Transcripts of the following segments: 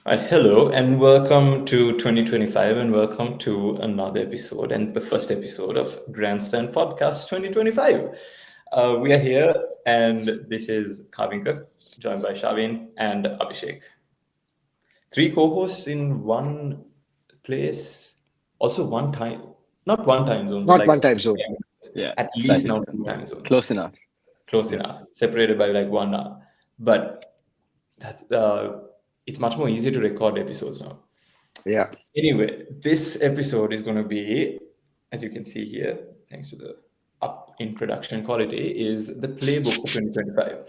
Hello and welcome to 2025 and welcome to another episode and the first episode of Grandstand Podcast 2025. We are here and this is Kavinka, joined by Shavin and Abhishek. Three co-hosts in one place, also one time, not one time zone, but Not like one time zone. Yeah, at least slightly now different. two time zones. Close enough. Close Yeah. enough, separated by like 1 hour. But that's it's much more easy to record episodes now. Yeah. Anyway, this episode is going to be, as you can see here, thanks to the up in production quality, is the playbook for 2025.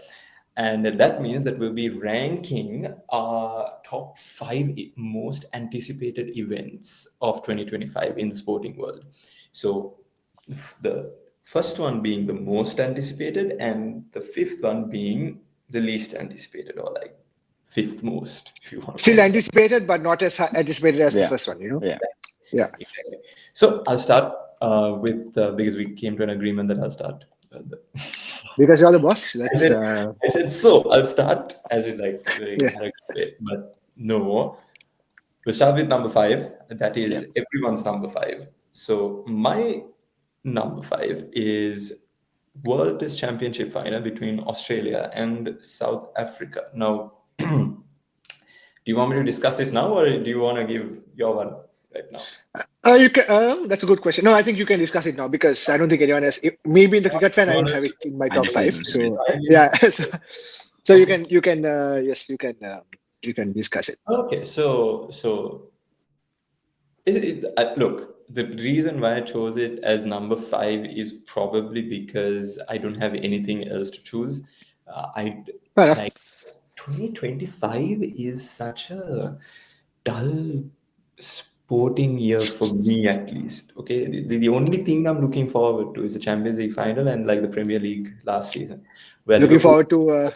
And that means that we'll be ranking our top five most anticipated events of 2025 in the sporting world. So the first one being the most anticipated, and the fifth one being the least anticipated, or like fifth most, if you want to Still call it. anticipated, but not as anticipated as the Yeah. first one, Yeah. Yeah. Exactly. So I'll start with because we came to an agreement that I'll start. Because you're the boss. I That's said, I said so. I'll start as in like very yeah. arrogant way, but no. We'll start with number five. That is everyone's number five. So my number five is World Test Championship final between Australia and South Africa. Now, do you want me to discuss this now, or do you want to give your one right now? You can. That's a good question. No, I think you can discuss it now because I don't think anyone has. Maybe in the cricket fan, I don't have it in my I top definitely five. don't So have yeah. So you Okay. can. Yes, you can discuss it. Okay, so look, the reason why I chose it as number five is probably because I don't have anything else to choose. I Fair enough. like 2025 is such a dull sporting year for me, at least. Okay, the only thing I'm looking forward to is the Champions League final and like the Premier League last season, where Looking Liverpool forward to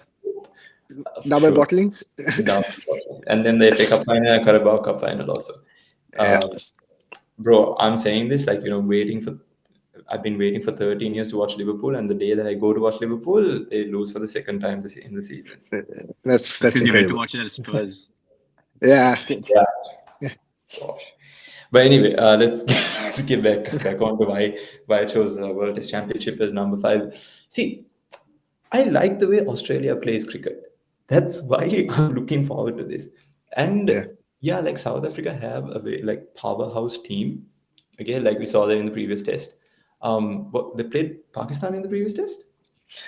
for double sure. bottlings. Down, and then the FA Cup final and Carabao Cup final also. Yeah. Bro, I'm saying this like I've been waiting for 13 years to watch Liverpool, and the day that I go to watch Liverpool, they lose for the second time in the season. That's Because you went to incredible. watch it at Spurs. Yeah. Yeah, gosh. But anyway, let's get back on to why I chose World Test Championship as number five. See, I like the way Australia plays cricket. That's why I'm looking forward to this. And Yeah. yeah, like South Africa have a very like powerhouse team. Okay, like we saw that in the previous test. What they played Pakistan in the previous test?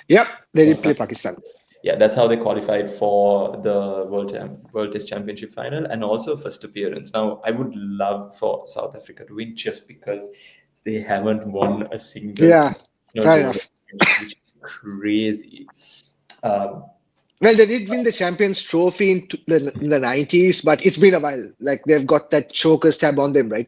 Yep. They did play Pakistan. Pakistan. Yeah, that's how they qualified for the World Test Championship final and also first appearance. Now, I would love for South Africa to win just because they haven't won a single Yeah. Fair tournament, enough. which is crazy. Um, Well, they did win the Champions Trophy in the 90s, but it's been a while. Like they've got that choker stab on them, right?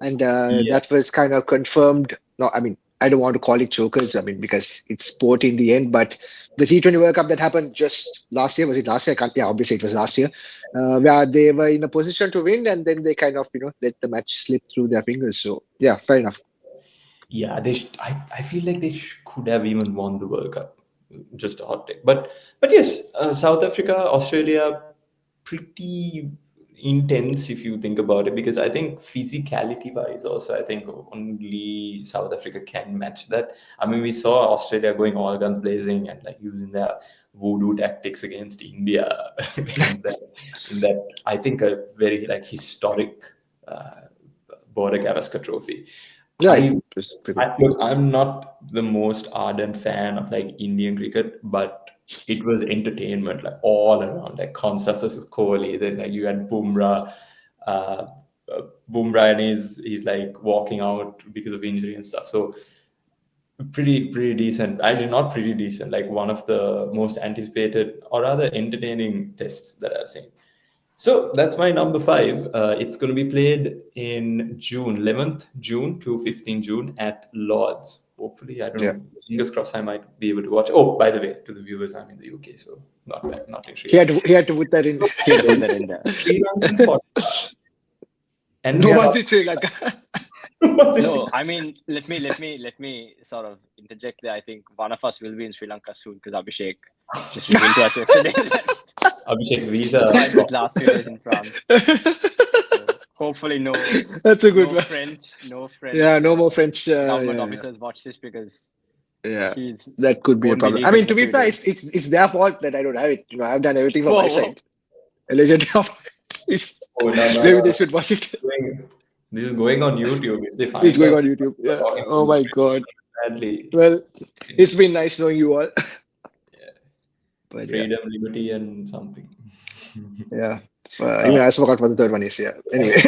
And yeah, that was kind of confirmed. No, I mean, I don't want to call it chokers. I mean, because it's sport in the end. But the T20 World Cup that happened just last year, was it last year? I can't, yeah, obviously it was last year. Where they were in a position to win, and then they kind of, let the match slip through their fingers. So yeah, fair enough. yeah, I feel like they could have even won the World Cup. Just a hot take, but yes, South Africa, Australia, pretty intense if you think about it. Because I think physicality wise, also I think only South Africa can match that. I mean, we saw Australia going all guns blazing and like using their voodoo tactics against India in that I think a very like historic uh, Border Gavaskar Trophy. Yeah, it I was pretty. look, I'm not the most ardent fan of like Indian cricket, but it was entertainment like all around, like Constas versus Kohli. Then like you had uh, Bumrah, and he's like walking out because of injury and stuff. So pretty decent. Actually, not pretty decent. Like one of the most anticipated or rather entertaining tests that I've seen. So that's my number five. It's going to be played in June, 11th June to 15th June at Lords. Hopefully, I don't Yeah. know. Fingers crossed, I might be able to watch. Oh, by the way, to the viewers, I'm in the UK, so not bad, not in Sri He had Lanka. to, he had to put that in. He had to put that in there. Sri Lankan podcast, and we No have one's in Sri Lanka. No, I mean, let me sort of interject there. I think one of us will be in Sri Lanka soon because Abhishek just revealed to us yesterday. Abhishek's Despite visa. his last few days in France. So hopefully That's a good no one. French, no French Yeah, no more French. government Yeah, officers watch this because yeah, he's that could be a won't be problem. I leaving mean, in a to be few fair, days. it's their fault that I don't have it. I've done everything from my Whoa, whoa. side. Allegedly, Oh, no, no, maybe they no. should watch it. This is going on YouTube. If they It's find going out on YouTube. we're Yeah. talking Oh my God. badly, Well, it's been nice knowing you all. But yeah, freedom, liberty, and something. yeah. Even I forgot what the third one is. Yeah. Anyway,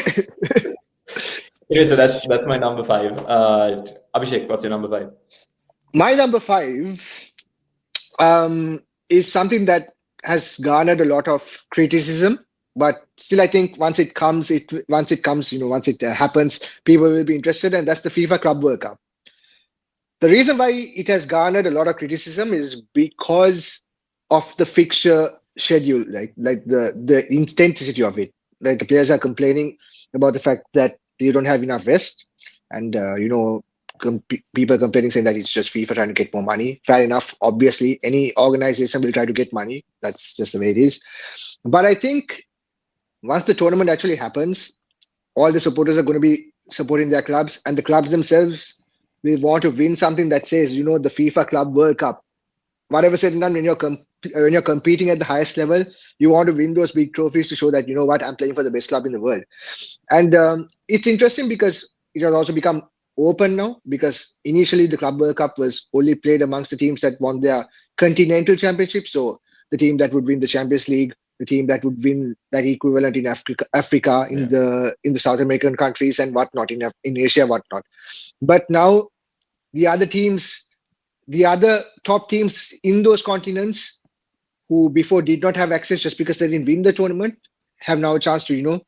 Okay, so that's my number five. Abhishek, what's your number five? my number five is something that has garnered a lot of criticism, but still, I think once it comes, once it happens, people will be interested, and that's the FIFA Club World Cup. The reason why it has garnered a lot of criticism is because of the fixture schedule, like the intensity of it. Like the players are complaining about the fact that they don't have enough rest, and people complaining saying that it's just FIFA trying to get more money. Fair enough. Obviously, any organization will try to get money. That's just the way it is. But I think once the tournament actually happens, all the supporters are going to be supporting their clubs, and the clubs themselves will want to win something that says, the FIFA Club World Cup. Whatever said and done, when you're competing at the highest level, you want to win those big trophies to show that, what, I'm playing for the best club in the world. And it's interesting because it has also become open now, because initially the Club World Cup was only played amongst the teams that won their continental championship. So the team that would win the Champions League, the team that would win that equivalent in Africa, Yeah. in the South American countries and whatnot, in Asia, whatnot. But now the other teams, the other top teams in those continents who before did not have access just because they didn't win the tournament, have now a chance to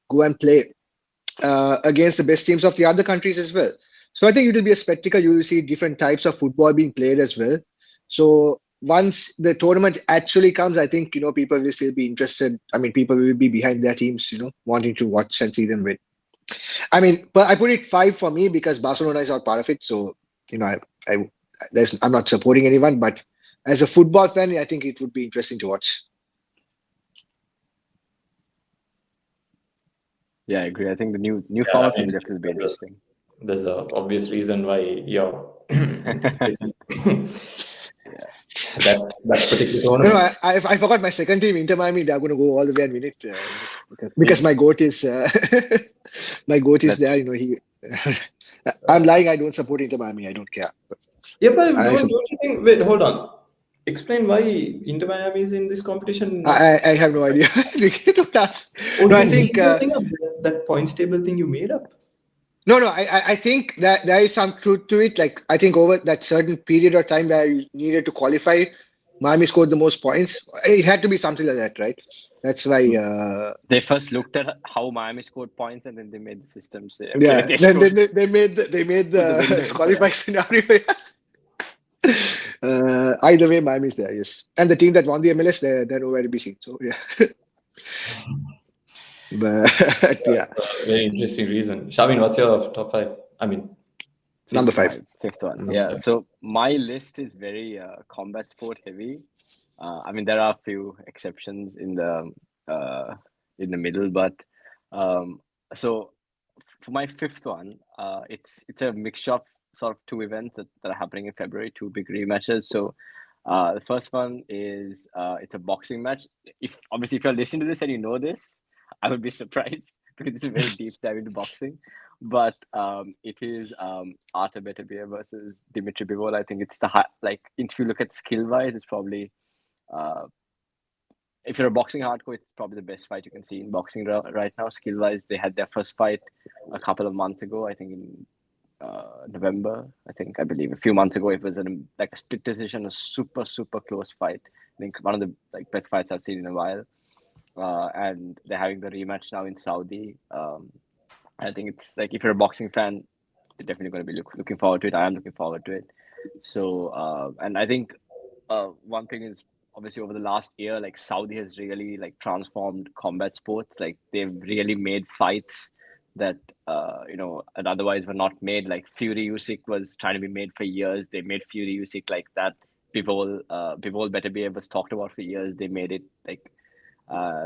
go and play against the best teams of the other countries as well. So I think it will be a spectacle. You will see different types of football being played as well. So once the tournament actually comes, I think people will still be interested. I mean, people will be behind their teams, wanting to watch and see them win. I mean, but I put it five for me because Barcelona is not part of it. So I I'm not supporting anyone, but as a football fan, I think it would be interesting to watch. Yeah, I agree. I think the new Yeah, format I will mean, definitely be interesting. there's a obvious reason why you're anticipating that particular No, no, tournament. I forgot my second team, Inter Miami. They're going to go all the way and win it because It's my goat is there. That's He. I'm lying. I don't support Inter Miami. I don't care. yeah, but I sup- don't you think? Wait, hold on. Explain why Inter Miami is in this competition. Not I have no idea. Don't ask. oh, No, I you think made that thing up. That points table thing you made up. no. I think that there is some truth to it. Like I think over that certain period of time where you needed to qualify, Miami scored the most points. It had to be something like that, right? That's why. they first looked at how Miami scored points and then they made the system say, okay, when Yeah. they Then scored they made the the window. Yeah. qualifying scenario. Either way, Miami's there, yes. And the team that won the MLS, they're nowhere to be seen. So yeah, but yeah, Very interesting reason. Shavin, what's your top five? I mean, number fifth. five. Fifth one. Number Yeah. Okay. So my list is very combat sport heavy. I mean, there are a few exceptions in the middle, but um, so for my fifth one, it's a mixture of sort of two events that are happening in February, two big rematches. So the first one is it's a boxing match. If you're listening to this and you know this, I would be surprised because it's a very deep dive into boxing. But it is Artur Beterbiev versus Dimitri Bivol. I think it's like if you look at skill wise, it's probably uh, if you're a boxing hardcore, it's probably the best fight you can see in boxing right now. Skill wise, they had their first fight a couple of months ago. I think in November. I believe a few months ago. It was like a split decision, a super close fight. I think one of the like best fights I've seen in a while. And they're having the rematch now in Saudi. I think it's like if you're a boxing fan, you're definitely going to be looking forward to it. I am looking forward to it. So, and I think one thing is obviously over the last year, like Saudi has really like transformed combat sports. Like they've really made fights that and otherwise were not made. Like Fury Usyk was trying to be made for years. They made Fury Usyk like that. Bivol Beterbiev was talked about for years. They made it like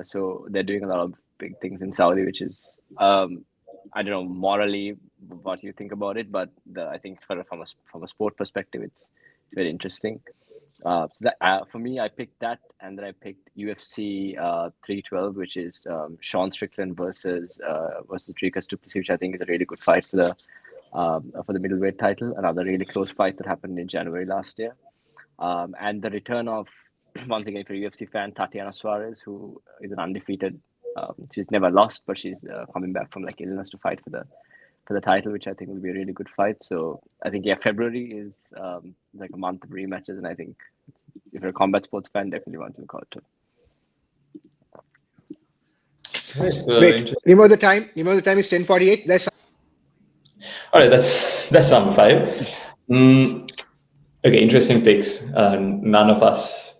So they're doing a lot of big things in Saudi, which is I don't know morally what you think about it, but I think from a sport perspective, it's very interesting. So that for me, I picked that, and then I picked UFC 312, which is Sean Strickland versus Dricus du Plessis, which I think is a really good fight for the middleweight title. Another really close fight that happened in January last year. And the return of, once again, for a UFC fan, Tatiana Suarez, who is an undefeated. She's never lost, but she's coming back from like illness to fight for the title, which I think will be a really good fight. So I think February is like a month of rematches, and I think if you're a combat sports fan, definitely want to look out to. Right, so Wait, interesting. remember the time? Remember the time is 10:48. That's All right, that's number 5. Okay, interesting picks. None of us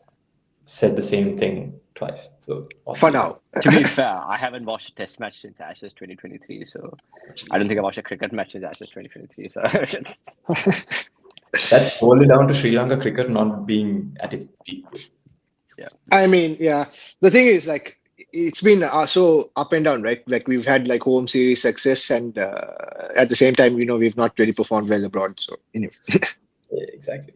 said the same thing twice. So for now. To be fair, I haven't watched a test match since Ashes 2023, so I don't think I watched a cricket match since Ashes 2023. So that's solely down to Sri Lanka cricket not being at its peak. yeah. I mean, yeah. The thing is, like, it's been so up and down, right? Like we've had like home series success, and at the same time, we've not really performed well abroad. So anyway, Yeah, exactly.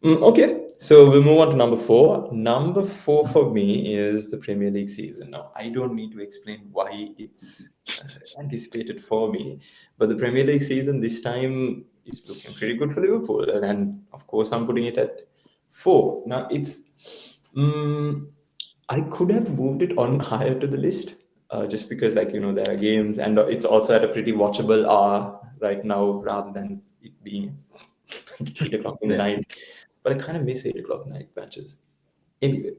Okay, so we'll move on to number 4. Number 4 for me is the Premier League season. Now, I don't need to explain why it's anticipated for me, but the Premier League season this time is looking pretty good for Liverpool, and of course, I'm putting it at 4. Now, it's I could have moved it on higher to the list, just because, like, there are games, and it's also at a pretty watchable hour right now, rather than it being 8 o'clock in the night. But I kind of miss 8 o'clock night matches. Anyway,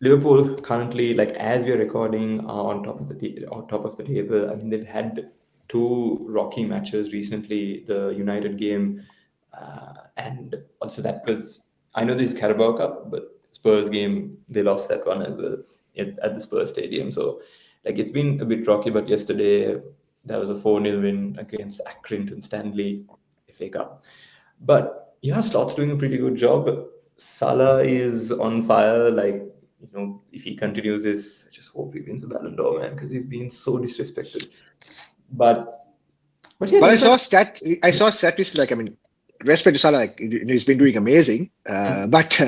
Liverpool currently, like as we are recording, are on top of the table. I mean, they've had 2 rocky matches recently. The United game, and also that was, I know this is Carabao Cup, but Spurs game, they lost that one as well at the Spurs stadium. So like it's been a bit rocky. But yesterday there was a 4-0 win against Accrington Stanley FA Cup. But yeah, Slott's doing a pretty good job. Salah is on fire. Like, if he continues this, I just hope he wins the Ballon d'Or, man, because he's been so disrespected. But yeah, but I that's saw why- stats like, I mean, respect to Salah, like, he's been doing amazing. But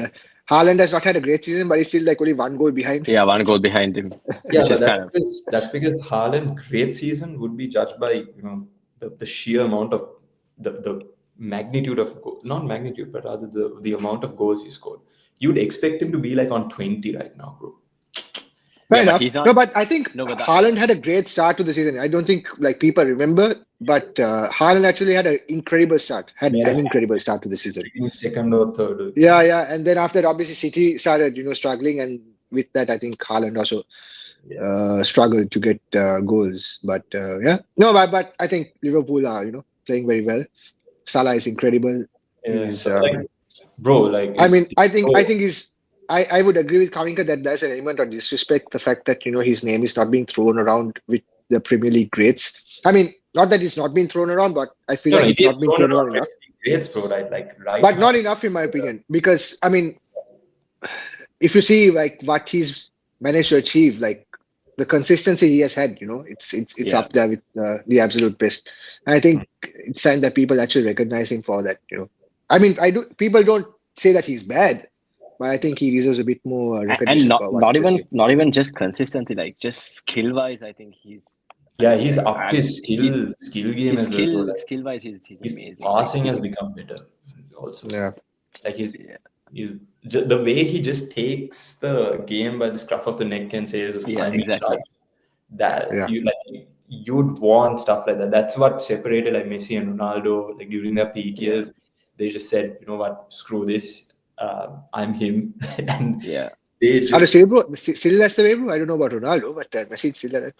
Haaland has not had a great season, but he's still like only 1 goal behind. Yeah, 1 goal behind him. Yeah, which but is kind of that's because Haaland's great season would be judged by the sheer amount of the magnitude of not magnitude, but rather the amount of goals he scored. You'd expect him to be like on 20 right now, bro. Fair Yeah, but enough. he's not- No, but I think No, but that- Haaland had a great start to the season. I don't think like people remember, but Haaland actually had an incredible start. Yeah. An incredible start to the season. Second or third. Yeah, and then after that, obviously City started, struggling, and with that, I think Haaland also struggled to get goals. But yeah, no, but I think Liverpool are, playing very well. Salah is incredible. Yeah, He's, so, like, bro, like I mean, I think so- he's. I would agree with Kavinka that there's an element of disrespect. The fact that his name is not being thrown around with the Premier League greats. I mean, not that it's not being thrown around, but I feel No, like no, it's it is not being thrown thrown around around enough. Greats, bro, right But now. not enough, in my opinion. Because I mean, if you see like what he's managed to achieve, like the consistency he has had, it's Yeah. up there with the absolute best. And I think it's time that people actually recognize him for that. I mean, people don't say that he's bad, but I think he deserves a bit more and recognition for what he's achieved. not even just consistency, like just skill wise, I think he's Yeah, he's like, upped his skill game as well. Bro. Like, skill wise he's his amazing. passing has become better also. Yeah. Like the way he just takes the game by the scruff of the neck and says, Yeah, "I'm in exactly. charge." That Yeah. you'd want stuff like that. That's what separated like Messi and Ronaldo. Like during their peak years, they just said, "You know what? Screw this. I'm him." And Yeah. they Still just that's the way, bro. I don't know about Ronaldo, but Messi is still that.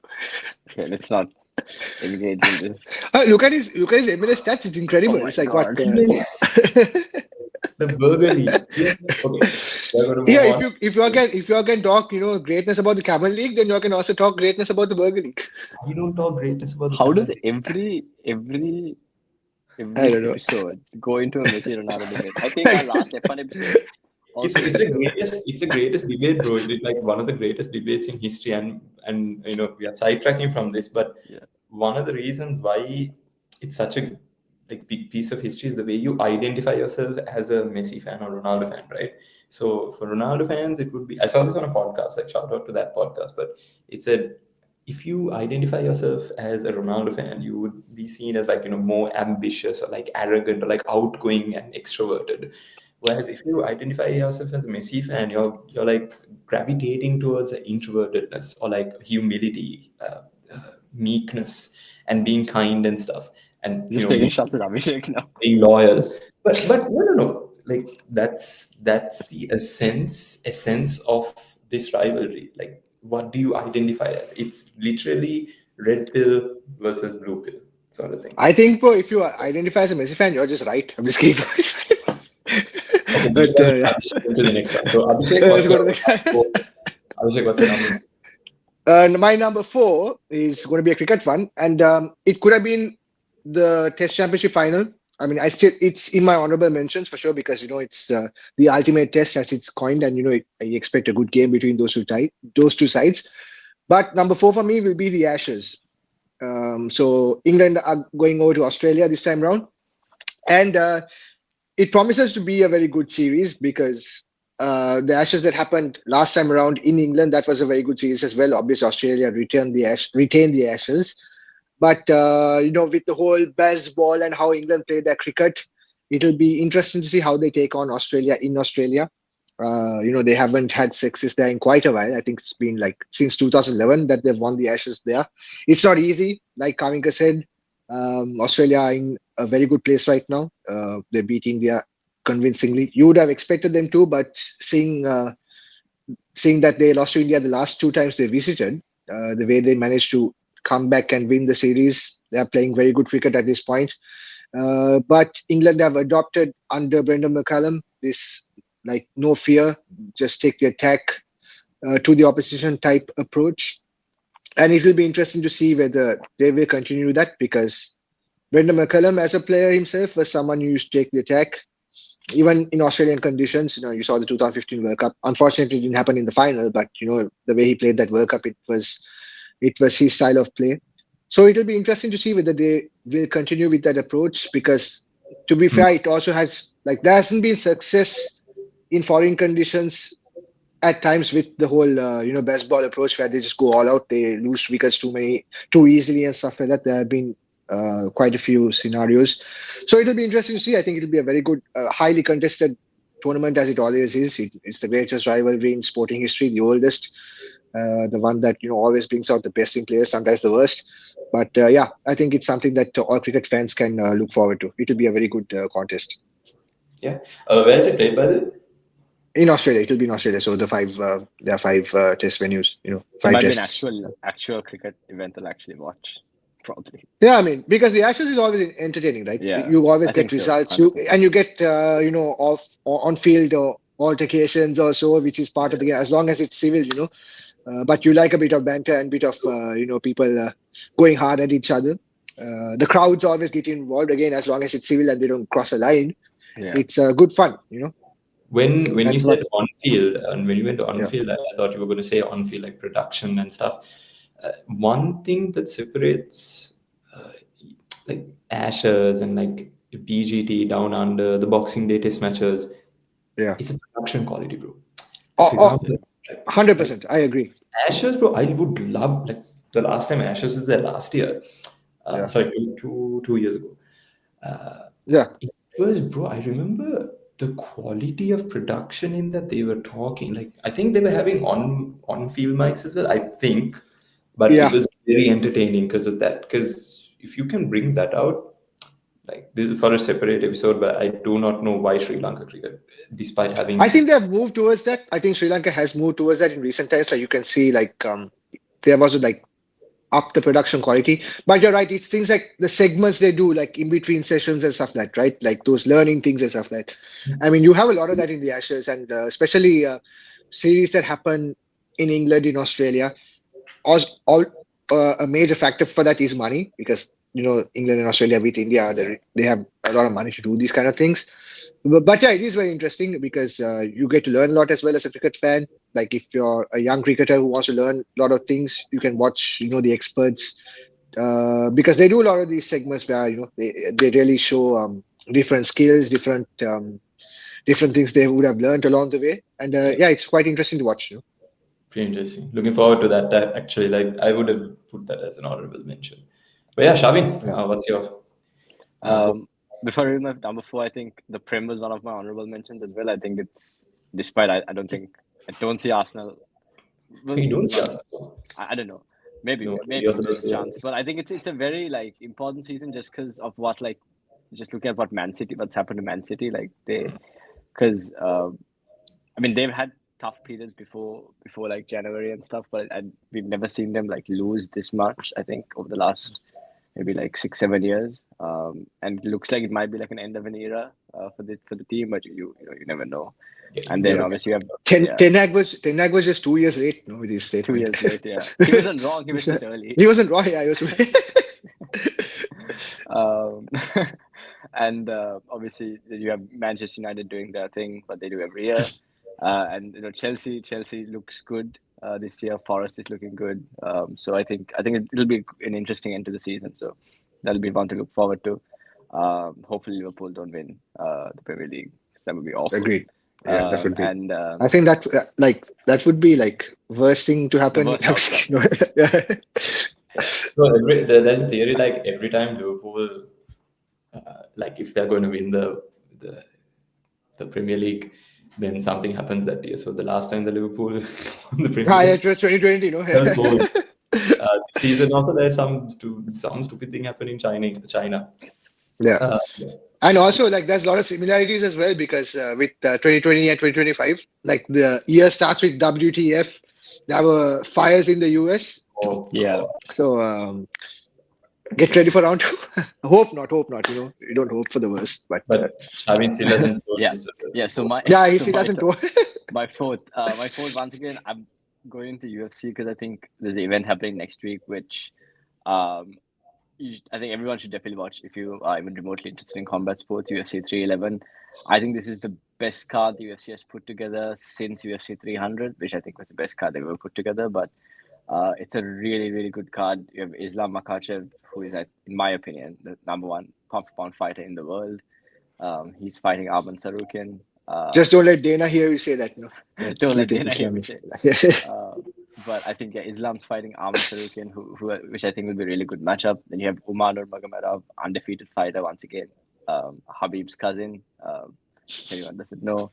Okay, let's not engage in this. Look at his MLS stats. It's incredible. Oh my It's like God. the Burger League. Yeah. Okay. We're gonna move Yeah, on. if you can talk, greatness about the Camel League, then you can also talk greatness about the Burger League. You don't talk greatness about the How does Camel League. I don't know. episode go into a Messi Ronaldo debate? I think our last F1 episode Also, it's the greatest debate, bro. It is like one of the greatest debates in history, and we are sidetracking from this, but yeah, one of the reasons why it's such a like big piece of history is the way you identify yourself as a Messi fan or Ronaldo fan, right? So for Ronaldo fans, it would be, I saw this on a podcast, like shout out to that podcast, but it said if you identify yourself as a Ronaldo fan, you would be seen as like more ambitious or like arrogant or like outgoing and extroverted. Whereas if you identify yourself as a Messi fan, you're like gravitating towards introvertedness or like humility, meekness, and being kind and stuff, and just taking shots at Abhishek now. being loyal. But no. Like that's the essence of this rivalry. Like, what do you identify as? It's literally red pill versus blue pill sort of thing. I think, bro, if you identify as a Messi fan, you're just right. I'm just kidding. Okay, this But one yeah, Abhishek to the next one. So Abhishek, let's what's go to your the number next. four? Abhishek, what's your number? My number four is going to be a cricket one, and it could have been the Test Championship final. I mean, it's in my honorable mentions for sure because it's the ultimate test as it's coined, and I expect a good game between those two sides. But number four for me will be the Ashes. So England are going over to Australia this time round, and it promises to be a very good series because the Ashes that happened last time around in England, that was a very good series as well. Obviously, Australia retained the Ashes, but with the whole baseball and how England play their cricket, it'll be interesting to see how they take on Australia in Australia. They haven't had success there in quite a while. I think it's been like since 2011 that they've won the Ashes there. It's not easy, like Kavinka said. Australia are in a very good place right now. They're beating India convincingly. You would have expected them to, but seeing that they lost to India the last two times they visited, the way they managed to come back and win the series, they are playing very good cricket at this point. But England have adopted under Brendan McCullum this like no fear, just take the attack to the opposition type approach. And it will be interesting to see whether they will continue that because Brendan McCullum, as a player himself, was someone who used to take the attack. Even in Australian conditions, you saw the 2015 World Cup. Unfortunately, it didn't happen in the final, but the way he played that World Cup, it was his style of play. So it'll be interesting to see whether they will continue with that approach because, to be Hmm. fair, it also has like there hasn't been success in foreign conditions at times with the whole baseball approach where they just go all out, they lose wickets too easily and stuff like that. There have been quite a few scenarios, so it'll be interesting to see. I think it'll be a very good, highly contested tournament as it always is. It's the greatest rivalry in sporting history, the oldest, the one that always brings out the best in players, sometimes the worst. But yeah, I think it's something that all cricket fans can look forward to. It'll be a very good contest. Yeah. Where is it played, by the way? In Australia, it'll be in Australia. So there are five test venues. It Five might be an tests. actual cricket event I'll actually watch, probably. Yeah, I mean, because the Ashes is always entertaining, right? Yeah, You always I get think so, results. You 100%. and you get off on field or altercations or so, which is part of the Yeah, game as long as it's civil. But you like a bit of banter and bit of people going hard at each other. The crowds always get involved again as long as it's civil and they don't cross a line. yeah. It's good fun. When you That's said what. on field and when you went to on Yeah, field, I thought you were going to say on field like production and stuff. One thing that separates uh, like Ashes and like BGT down under the Boxing Day test matches yeah. is the production quality, bro. Like Oh, for oh, example, like 100%. I agree. Ashes, bro. I would love like the last time Ashes was there last year. Yeah, Sorry, two years ago. Uh, yeah, it was, bro. I remember the quality of production in that they were talking. Like I think they were having on field mics as well. I think, but it yeah. was very entertaining because of that. Because if you can bring that out, like this is for a separate episode, but I do not know why Sri Lanka cricket, despite I having think they have moved towards that. I think Sri Lanka has moved towards that in recent times. So you can see like there was like up the production quality. But you're right, it's things like the segments they do, like in between sessions and stuff like that, right? Like those learning things and stuff like that. I mean, you have a lot of that in the Ashes, and especially series that happen in England, in Australia. All a major factor for that is money because England and Australia with India, they have a lot of money to do these kind of things. But yeah, it is very interesting because you get to learn a lot as well as a cricket fan. Like if you're a young cricketer who wants to learn a lot of things, you can watch, the experts, because they do a lot of these segments where they really show different skills, different things they would have learned along the way, and Yeah, yeah, it's quite interesting to watch. pretty interesting. Looking forward to that. Actually, like I would have put that as an honorable mention. But yeah, Shavin, Yeah. what's your number four? Um, Before I read my number four, I think the Prem was one of my honorable mentions as well. I think it's despite I don't see Arsenal. Well, You don't see not us. I don't know. No, Maybe yourself there's a as well. chance, but I think it's a very like important season just because of what like just look at what Man City what's happened to Man City like they because I mean they've had tough periods before like January and stuff, but we've never seen them like lose this much. I think over the last maybe like 6 7 years, and it looks like it might be like an end of an era for the team, but you never know. Yeah, And you then Yeah. never obviously you have Ten, yeah Ten Hag was just 2 years late, with his 2 years statement. later. Yeah, he wasn't wrong. He was just early. He wasn't wrong. Yeah, he was. Um, and obviously you have Manchester United doing their thing, what they do every year. And Chelsea looks good this year. Forest is looking good. So I think it'll be an interesting end to the season. So that'll be one to look forward to. Hopefully Liverpool don't win the Premier League. That would be awful. Agreed. Yeah, that would be. And I think that that would be like worst thing to the happen. worst outcome. Yeah. So there's a theory like every time Liverpool, like if they're going to win the the Premier League, then something happens that year. So the last time the Liverpool won the Premier Ah, yeah, League, it was 2020. that was COVID. This season also there's some stupid thing happened in China. Yeah. Uh, And also, like, there's a lot of similarities as well because with 2020 and 2025, like the year starts with WTF. There were fires in the US. oh, Yeah. So get ready for round two. Hope not, hope not. You don't hope for the worst. but Shavin still hasn't told Yeah. his, Yeah. So my Yeah, he so still my doesn't know. my fourth once again I'm going into UFC because I think there's an event happening next week which um I think everyone should definitely watch if you are even remotely interested in combat sports. UFC 311. I think this is the best card the UFC has put together since UFC 300, which I think was the best card they've ever put together. But it's a really, really good card. You have Islam Makhachev, who is, in my opinion, the number one pound-for-pound fighter in the world. He's fighting Arman Sarukian. Just don't let Dana hear you say that. No, that Don't you let think Dana hear Islam me is. say. But I think Islam's fighting Arman Sarukian, which I think will be a really good matchup. Then you have Umar Nurmagomedov, undefeated fighter once again. Habib's cousin. If anyone doesn't know,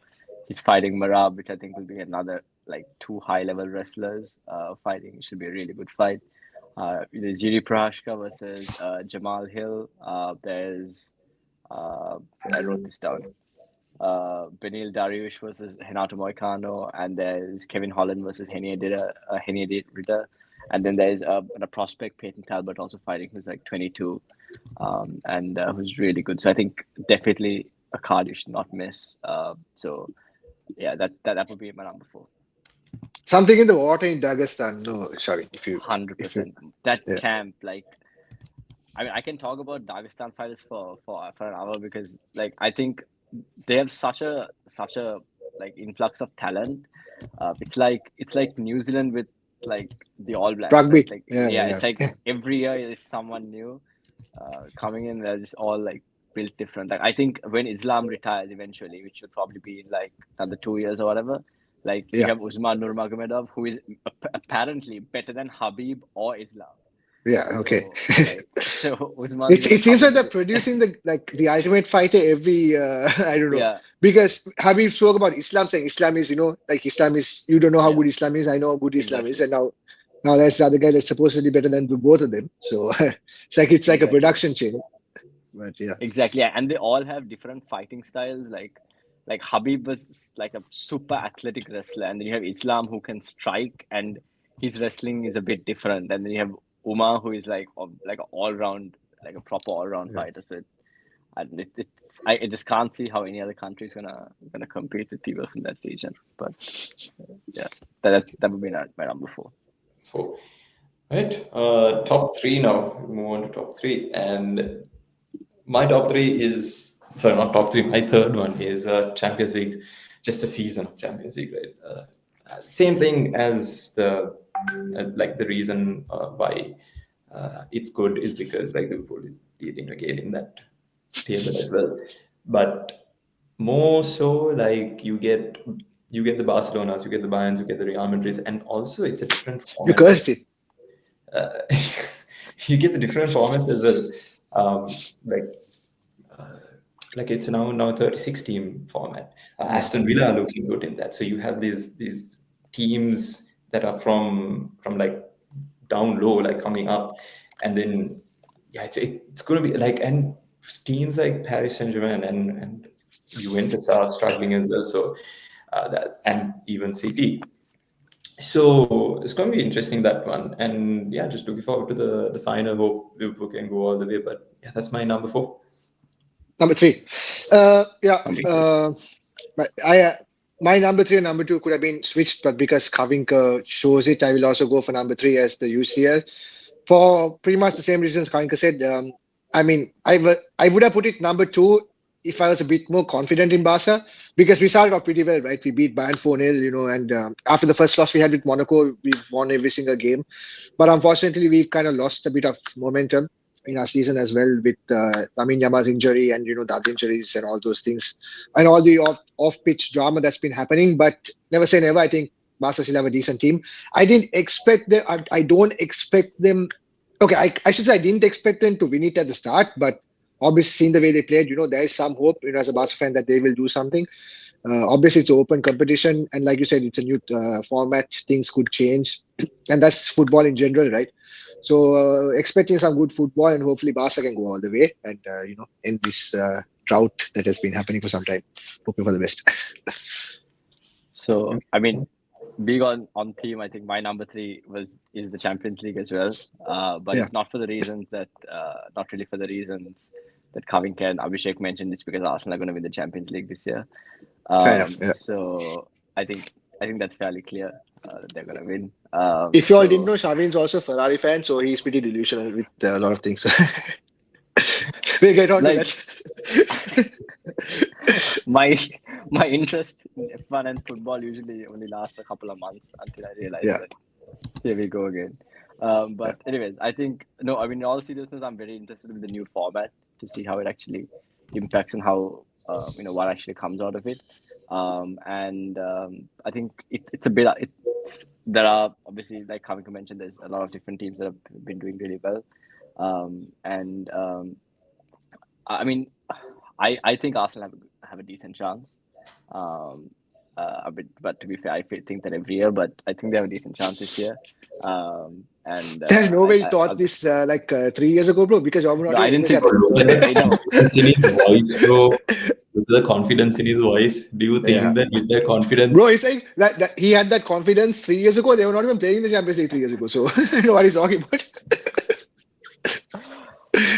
he's fighting Marab, which I think will be another like two high-level wrestlers fighting. It should be a really good fight. There's Yuri Prohashka versus Jamal Hill. There's I wrote this down. Benil Dariush versus Renato Moicano, and there's Kevin Holland versus Henny Ritter, and then there's a prospect Peyton Talbot also fighting who's like 22, and who's really good. So I think definitely a card you should not miss. So yeah, that would be my number four. Something in the water in Dagestan. No, sorry. If you 100%. That yeah. camp, like, I mean, I can talk about Dagestan fighters for an hour because, like, I think they have such a like influx of talent. It's like New Zealand with like the All Blacks, right? Rugby. Like, Yeah, yeah, yeah, it's like yeah. every year is someone new coming in. They're just all like built different. Like, I think when Islam retires eventually, which will probably be in like another 2 years or whatever, like you Yeah. have Usman Nurmagomedov, who is apparently better than Habib or Islam. Yeah, okay. So Usman's gonna It come seems like they're into producing the ultimate fighter every I don't know, yeah, because Habib spoke about Islam, saying Islam is like Islam is, you don't know how yeah, good Islam is, I know how good Islam is, exactly. and now there's the other guy that's supposedly better than both of them. So it's like a Exactly. production chain. But yeah, Exactly. Yeah. And they all have different fighting styles. Like Habib was like a super athletic wrestler, and then you have Islam who can strike, and his wrestling is a bit different. And then you have Umar who is like an all round, like a proper all round yeah. fighter. So I just can't see how any other country is gonna compete with people from that region. But yeah, that would be my number four. four. Right. Top three now. We move on to top three. And my top three is sorry, not top three. My third one is Champions League, just a season of Champions League, right? Same thing as the like the reason why it's good is because like Liverpool is leading again in that table as well, but more so like you get the Barcelonas, you get the Bayerns, you get the Real Madrids, and also it's a different You format, right? cursed it. Uh, you get the different formats as well. Um, like uh, like it's now 36 team format. Yeah. Aston Villa are looking good in that. So you have these teams that are from like down low, like coming up, and then yeah, it's going to be like, and teams like Paris Saint-Germain and Juventus are struggling as well. So that, and even City. So it's going to be interesting, that one, and yeah, just looking forward to the final. Hope Liverpool can go all the way. But yeah, that's my number four. Number three. Yeah. Number three. But my number three and number two could have been switched, but because Kavinka shows it, I will also go for number three as the UCL for pretty much the same reasons Kavinka said. I mean, I would have put it number two if I was a bit more confident in Barca because we started off pretty well, right? We beat Bayern 4-0, and after the first loss we had with Monaco, we've won every single game. But unfortunately, we've kind of lost a bit of momentum in our season as well with Lamine Yamal's injury and the other injuries and all those things and all the off pitch drama that's been happening. But never say never. I think Barca still have a decent team. I didn't expect them. I don't expect them. Okay, I should say I didn't expect them to win it at the start, but obviously seeing the way they played, there is some hope, as a Barca fan that they will do something. Obviously, it's open competition, and like you said, it's a new format. Things could change, and that's football in general, right? So, expecting some good football, and hopefully, Barca can go all the way and end this drought that has been happening for some time. Hoping for the best. So I mean, being on theme, I think my number three is the Champions League as well. But Yeah, it's not for the reasons that not really for the reasons that Kavinka and Abhishek mentioned. It's because Arsenal are going to win the Champions League this year. fair enough. Yeah. So I think that's fairly clear that they're going to win. If you all didn't So know, Shavin's also a Ferrari fan, so he's pretty delusional with a lot of things. We'll get on to like that. my my interest in F1 and football usually only lasts a couple of months until I realize Yeah. that here we go again. But anyways, I think no. I mean, in all seriousness, I'm very interested in the new format to see how it actually impacts and how what actually comes out of it. I think it's a bit. There are obviously, like Kamika mentioned, there's a lot of different teams that have been doing really well. I mean, I think Arsenal have a decent chance. Um, but to be fair, think that every year, but I think they have a decent chance this year. There's no way he I thought this 3 years ago, bro, because you're no, not I even in didn't the think. Champions Look League. at the I know. confidence in his voice, bro. Look at the confidence in his voice. Do you Yeah. think that with that Bro, confidence, he's saying that he had that confidence 3 years ago. They were not even playing in the Champions League 3 years ago. So I don't know what he's talking about.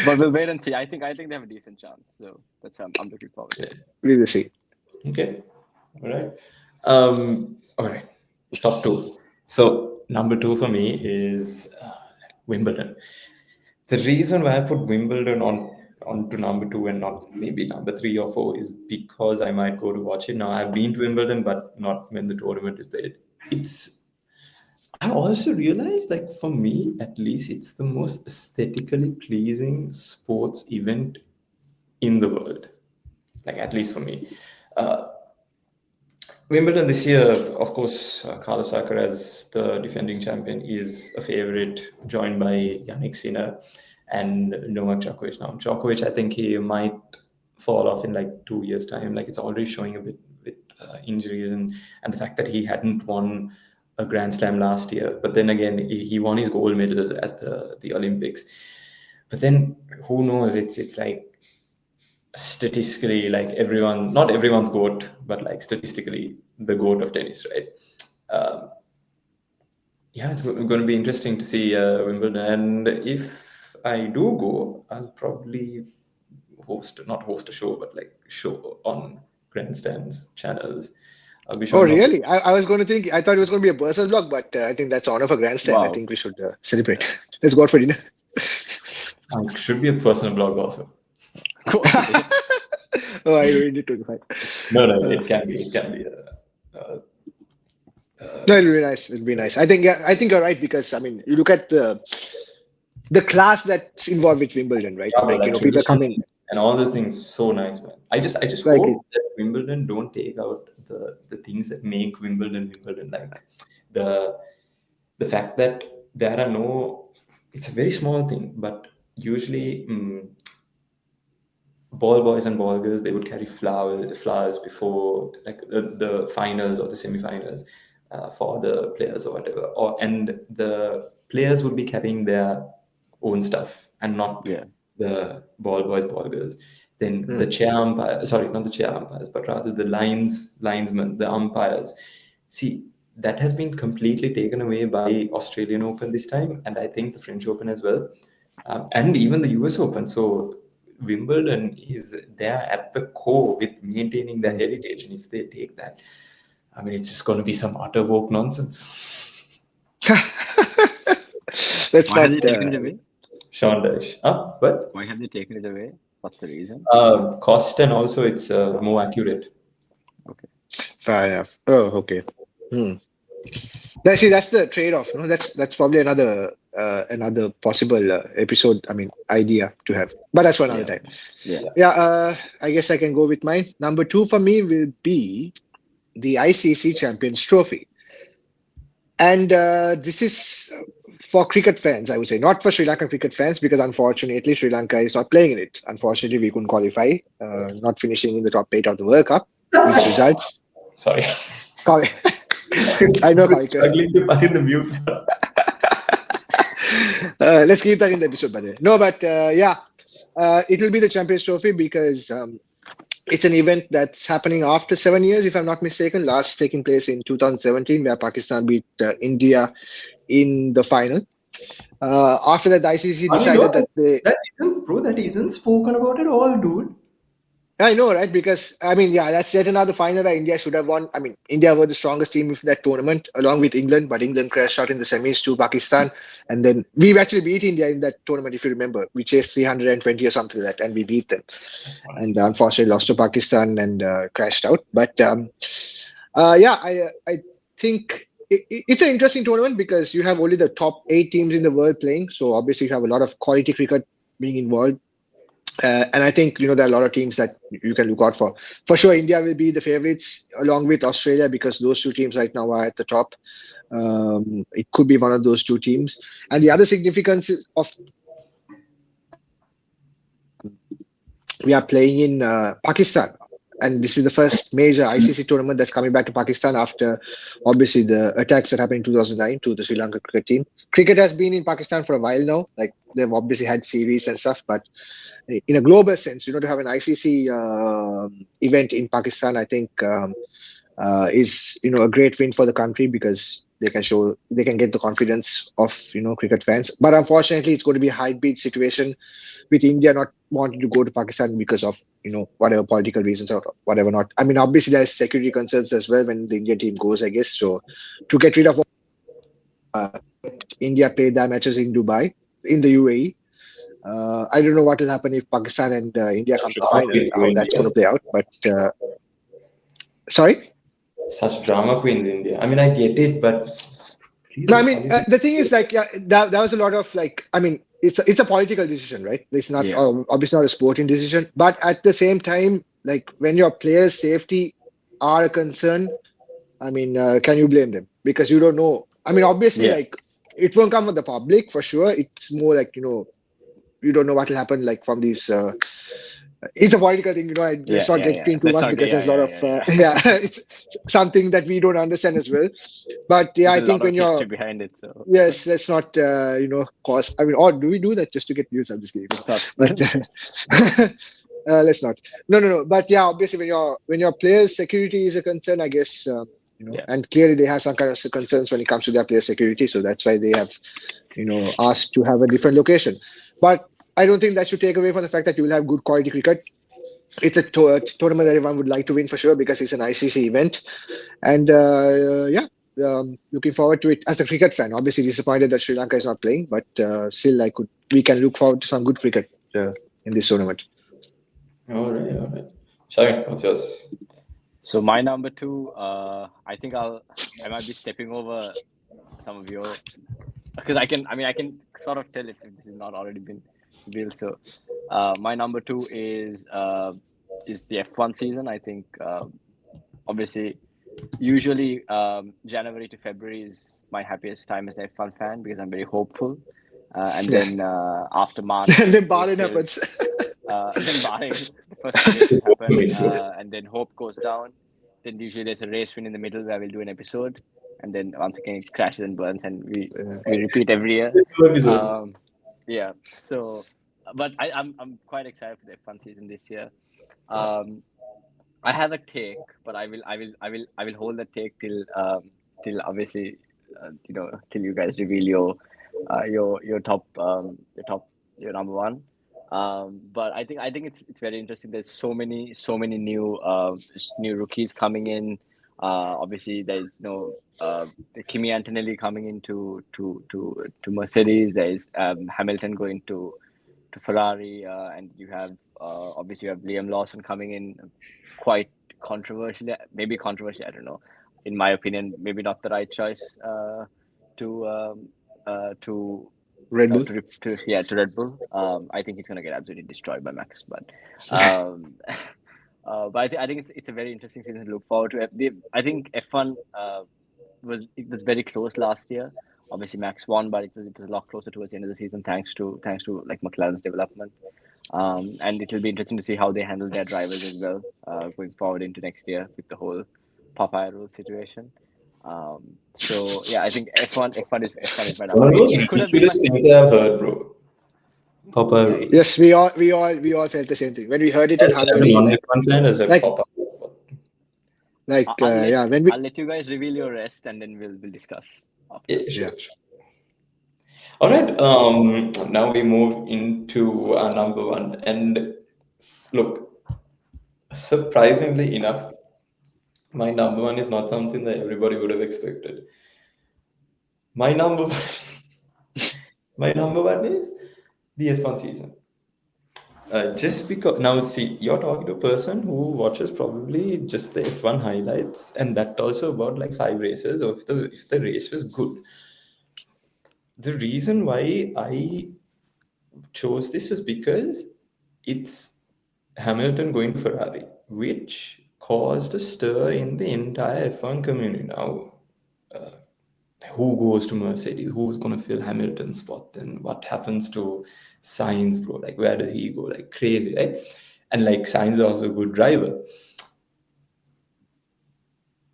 But we'll wait and see. I think they have a decent chance. So that's what I'm looking forward to. We will see. okay, all right, top two. So number two for me is Wimbledon. The reason why I put Wimbledon onto number two and not maybe number three or four is because I might go to watch it. Now I've been to Wimbledon, but not when the tournament is played. It's I also realized, like for me at least, it's the most aesthetically pleasing sports event in the world. Like at least for me. Uh, Wimbledon this year, of course, Carlos Alcaraz, the defending champion, is a favorite, joined by Yannick Sinner and Novak Djokovic. Now, Djokovic, I think he might fall off in like 2 years' time. Like it's already showing a bit with injuries and the fact that he hadn't won a Grand Slam last year. But then again, he won his gold medal at the Olympics. But then who knows? It's like statistically, like everyone, not everyone's goat, but like statistically the goat of tennis, right? um, yeah, it's going to be interesting to see Wimbledon, and if I do go, I'll probably not host a show, but like show on Grandstand's channels. I'll be Oh, showing off. really? I was going to think, I thought it was going to be a personal blog, but I think that's honor for Grandstand. I Wow. think we should celebrate. Let's go out for dinner. It should be a personal blog also. Oh, I ruined it 25. No, no, Uh, it can be. It can be. Uh, no, it'll be nice. It'll be nice. I think. Yeah, I think you're right because I mean, you look at the class that's involved with Wimbledon, right? yeah, bro, Like like people tradition come in and all those things, so nice, man. I just like hope that Wimbledon don't take out the things that make Wimbledon Wimbledon, like the the fact that there are no. It's a very small thing, but usually. Ball boys and ball girls, they would carry flowers before like the finals or the semifinals for the players or whatever, or and the players would be carrying their own stuff and not Yeah. the ball boys, ball girls. Then the mm, chair umpire, sorry, not the chair umpires, but rather the linesmen, the umpires. See, that has been completely taken away by Australian Open this time, and I think the French Open as well, and even the US Open. So Wimbledon is there at the core with maintaining their mm. heritage, and if they take that, I mean, it's just going to be some utter woke nonsense. Let's Why have not. they taken it away? Sean Dyche, but Why have they taken it away? What's the reason? cost and also it's more accurate. Okay. Fair enough. Oh, okay. Hmm. Now, see, that's the trade-off. No, that's probably another possible episode. I mean, idea to have, but that's for another Yeah. time. Yeah. Yeah. I guess I can go with mine. Number two for me will be the ICC Champions Trophy, and this is for cricket fans. I would say not for Sri Lankan cricket fans because unfortunately Sri Lanka is not playing in it. Unfortunately, we couldn't qualify, not finishing in the top eight of the World Cup, which results. Sorry. I know, I was Kavinka. struggling to find the mute. Let's keep that in the episode, by the way. No, but yeah, it will be the Champions Trophy because it's an event that's happening after 7 years, if I'm not mistaken. Last taking place in 2017, where Pakistan beat India in the final. After that, the ICC I know decided that they. that isn't, bro. That isn't spoken about at all, dude. I know, right? Because I mean, yeah, that's yet another final that India should have won. I mean, India were the strongest team of that tournament, along with England, but England crashed out in the semis to Pakistan, and then we actually beat India in that tournament. If you remember, we chased 320 or something like that, and we beat them. And Honestly. unfortunately lost to Pakistan and crashed out. But yeah, I think it's an interesting tournament because you have only the top 8 teams in the world playing. So obviously you have a lot of quality cricket being involved. And I think there are a lot of teams that you can look out for. For sure, India will be the favorites along with Australia because those two teams right now are at the top. It could be one of those two teams. And the other significance of we are playing in Pakistan. And this is the first major ICC tournament that's coming back to Pakistan after, obviously, the attacks that happened in 2009 to the Sri Lanka cricket team. Cricket has been in Pakistan for a while now. Like they've obviously had series and stuff, but in a global sense, to have an ICC event in Pakistan, I think is a great win for the country because they can get the confidence of cricket fans. But unfortunately, it's going to be a high beat situation with India not wanting to go to Pakistan because of whatever political reasons or whatever not. I mean, obviously there's security concerns as well when the Indian team goes, I guess. So to get rid of India played their matches in Dubai, in the UAE. I don't know what will happen if Pakistan and India come to the Drama final, queens, bro, how that's going India. to play out. But sorry. Such drama queens, India. I mean, I get it, but please No, I don't mean politics. the thing is like yeah, that was a lot of like I mean it's a political decision, right? It's not Yeah. obviously not a sporting decision, but at the same time, like when your players' safety are a concern, I mean, can you blame them? Because you don't know. I mean, obviously, Yeah. like it won't come from the public for sure. It's more like you don't know what will happen like from these. It's a political thing, let's Yeah. not Yeah. get Yeah. into too Let's much not. because Yeah. there's a lot Yeah. of Yeah. Yeah. yeah, it's something that we don't understand as well. But yeah, There's I a lot think of when history you're behind it, so yes, let's not cause. I mean, or do we do that just to get views? I'm just kidding, let's not. but let's not. No, no, no. But yeah, obviously, when your players' security is a concern, I guess Yeah. and clearly they have some kind of concerns when it comes to their player security. So that's why they have asked to have a different location. But I don't think that should take away from the fact that you will have good quality cricket. It's a tournament that everyone would like to win for sure because it's an ICC event, and yeah, looking forward to it as a cricket fan. Obviously disappointed that Sri Lanka is not playing, but still, we can look forward to some good cricket in this tournament. All right, all right. Shavin, what's yours? So my number two, I think I might be stepping over some of your because I can sort of tell if this has not already been revealed. So, my number two is the F1 season. I think obviously usually January to February is my happiest time as an F1 fan because I'm very hopeful. And Yeah. then after And March, then Bahrain April, happens. then Bahrain, the first few races happen, Bro. and then hope goes down. Then usually there's a race win in the middle where we'll do an episode, and then once again it crashes and burns, and Yeah. we repeat every year. New episode. Yeah. So, but I'm quite excited for the F1 season this year. Um, I have a take, but I will hold the take till obviously till you guys reveal your top your number one. But I think it's very interesting. There's so many new rookies coming in. Obviously there's no the Kimi Antonelli coming into to Mercedes. There's Hamilton going to Ferrari, and you have obviously you have Liam Lawson coming in, quite controversially, maybe controversially. I don't know. In my opinion, maybe not the right choice to to Red Bull. to Red Bull. I think he's gonna get absolutely destroyed by Max, um, but I think it's a very interesting season to look forward to. I think F1 it was very close last year. Obviously, Max won, but it was a lot closer towards the end of the season thanks to like McLaren's development. And it will be interesting to see how they handle their drivers as well going forward into next year with the whole Popeye rule situation. So yeah, I think F1 is my One number. of those It could have been ridiculous things I've heard, bro. Papa yeah, rules. Yes, we all felt the same thing when we heard it in As a Hungary. non-F1 fan, as a Like Papa. yeah, when we I'll let you guys reveal your rest and then we'll discuss Yeah, afterwards. sure, yeah. sure. All right. Now we move into our number one, and look, surprisingly enough, my number one is not something that everybody would have expected. My number one, my number one is the F1 season. Just because now, see, you're talking to a person who watches probably just the F1 highlights, and that also about like 5 races. Or if the race was good, the reason why I chose this was because it's Hamilton going to Ferrari, which caused a stir in the entire F1 community. Now, who goes to Mercedes? Who's going to fill Hamilton's spot? Then what happens to Sainz, bro? Like, where does he go? Like, crazy, right? And like, Sainz is also a good driver.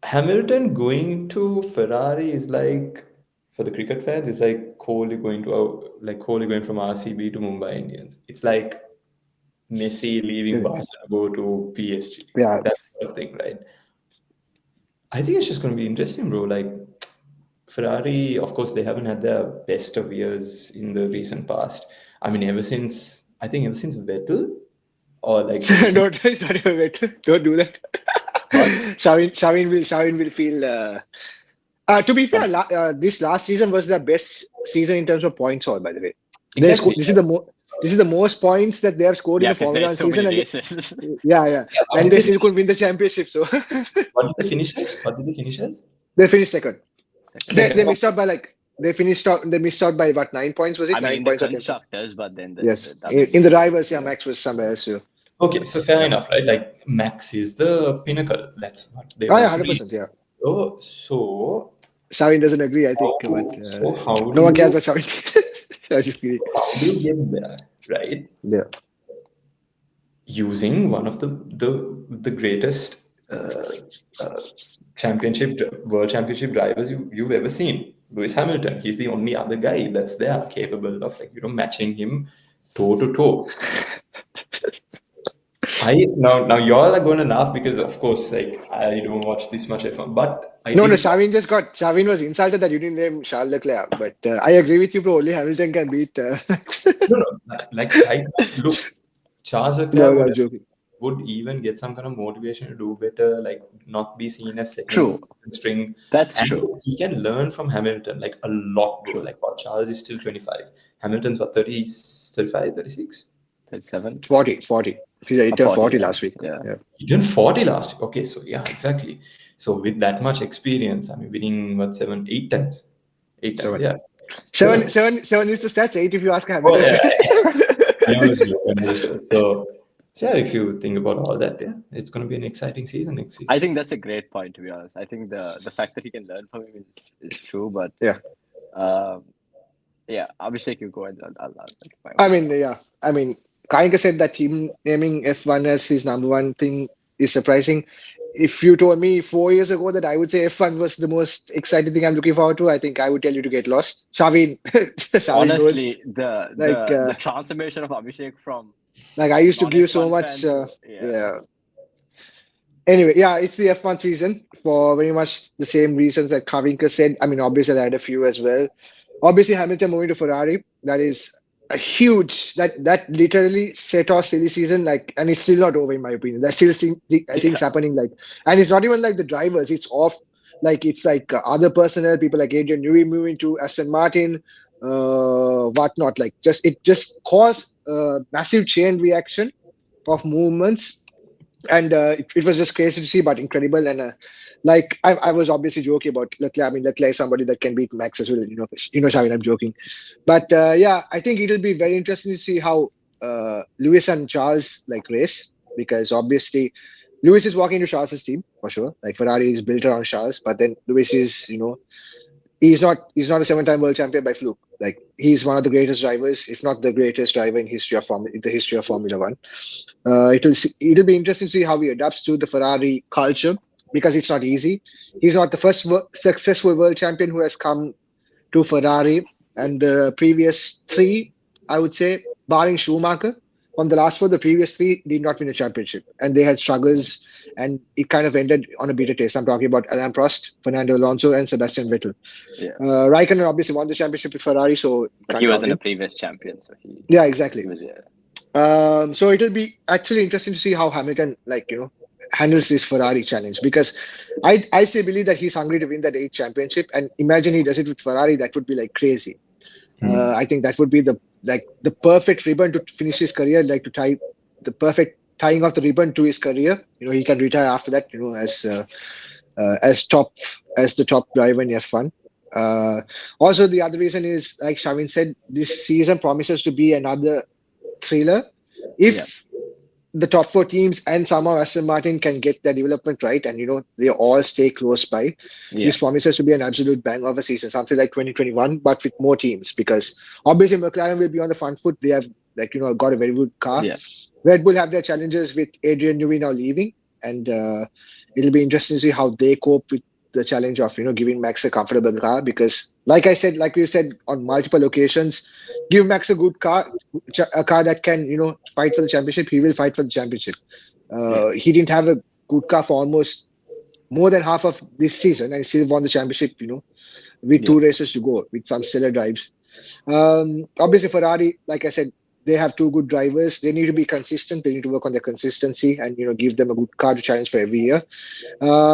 Hamilton going to Ferrari is like, for the cricket fans, it's like Kohli going from RCB to Mumbai Indians. It's like Messi leaving Barca to go to PSG. Yeah. That sort of thing, right? I think it's just going to be interesting, bro. Like, Ferrari, of course, they haven't had their best of years in the recent past. I mean, ever since Vettel, or like ever since Don't sorry, wait. Don't do that. Shavin will feel. To be fair, this last season was the best season in terms of points haul. By the way, they exactly. this is the most points that they have scored in Yeah, a because Formula there's One so season, many and races. yeah, What and did they they still finish? couldn't win the championship. So What did they finish as? What did they finish as? they finished second. Second. They missed out by like they missed out by what, 9 points, was it? I mean, 9 in the points or 10 points? constructors, but then Yes. the In the WEC. rivals, yeah, Max was somewhere else. So. Okay, so fair Yeah. enough, right? Like Max is the pinnacle. That's what they Oh yeah, want to be. 100%. Yeah. So Shavin doesn't agree, I think, how, but so how no do one cares you about Shavin. I just kidding. how do you get there, right? Yeah. Using one of the greatest world championship drivers you've ever seen, Lewis Hamilton. He's the only other guy that's there capable of matching him toe to toe. Now y'all are going to laugh because of course I don't watch this much F1, but I No, did. Shavin was insulted that you didn't name Charles Leclerc, but I agree with you, bro. Only Hamilton can beat. No, like right now, look, Charles No, Leclerc I'm joking. would even get some kind of motivation to do better, like not be seen as True. second string. That's And true. he can learn from Hamilton like a lot, bro. True. Like what Charles is still 25. Hamilton's what, 30, 35, 36? 37. 40. He A turned 40, 40 yeah. last week. Yeah. Yeah, He turned 40 last year. Okay, so yeah, exactly. So with that much experience, I mean, winning what, seven, 8 times, 8 times, seven. yeah, Seven, seven. seven, seven is the stats. Eight if you ask Oh Hamilton. yeah, understood, understood. So yeah, if you think about all that, yeah, it's going to be an exciting season next I season. think that's a great point, to be honest. I think the fact that he can learn from him is true, but Yeah, um, yeah, Abhishek, you go and I'll make my I own. mean, yeah, I mean, Kainka said that him naming F1 as his number one thing is surprising. If you told me 4 years ago that I would say F1 was the most exciting thing I'm looking forward to, I think I would tell you to get lost. Shavin, Shavin knows. Honestly, the Like, the the transformation of Abhishek from like I used to non give so F1 much. fan to yeah, Yeah. Anyway, yeah, it's the F1 season for very much the same reasons that Kavinka said. I mean, obviously, I had a few as well. Obviously, Hamilton moving to Ferrari, that is a huge, that literally set off silly season, like, and it's still not over, in my opinion. There's still things yeah, happening, like, and it's not even like the drivers, it's off, like, it's like other personnel, people like Adrian Newey moving to Aston Martin, whatnot, like, it just caused a massive chain reaction of movements, and it was just crazy to see, but incredible. And like I was obviously joking about Leclerc. I mean, Leclerc is somebody that can beat Max as well. Shavin, I'm joking, but yeah, I think it'll be very interesting to see how Lewis and Charles like race, because obviously Lewis is walking into Charles's team for sure. Like Ferrari is built around Charles, but then Lewis is, he's not a seven-time world champion by fluke. Like he's one of the greatest drivers, if not the greatest driver in the history of Formula One. It'll be interesting to see how he adapts to the Ferrari culture, because it's not easy. He's not the first successful world champion who has come to Ferrari, and the previous three, I would say, barring Schumacher, from the last four, the previous three did not win a championship, and they had struggles, and it kind of ended on a bitter taste. I'm talking about Alain Prost, Fernando Alonso, and Sebastian Vettel. yeah. Raikkonen obviously won the championship with Ferrari, so But he can't count wasn't a him. previous champion, so Yeah, he exactly. was yeah. So it'll be actually interesting to see how Hamilton, like, handles this Ferrari challenge, because I still believe that he's hungry to win that eighth championship, and imagine he does it with Ferrari, that would be like crazy. Hmm. I think that would be the perfect ribbon to finish his career, like to tie the perfect tying of the ribbon to his career. He can retire after that, as top as the top driver in F1. Uh, Also, the other reason is, like Shavin said, this season promises to be another thriller. Yeah, If the top four teams and somehow Aston Martin can get their development right, and they all stay close by, yeah, this promises to be an absolute bang of a season, something like 2021, but with more teams. Because obviously McLaren will be on the front foot. They have, like, got a very good car. yeah, Red Bull have their challenges with Adrian Newey now leaving, and it'll be interesting to see how they cope with the challenge of giving Max a comfortable car. Because, like we said on multiple occasions, give Max a good car, a car that can fight for the championship. He will fight for the championship. yeah, He didn't have a good car for almost more than half of this season, and still won the championship. With yeah, two races to go, with some stellar drives. Obviously, Ferrari, like I said, they have two good drivers. They need to be consistent. They need to work on their consistency, and give them a good car to challenge for every year.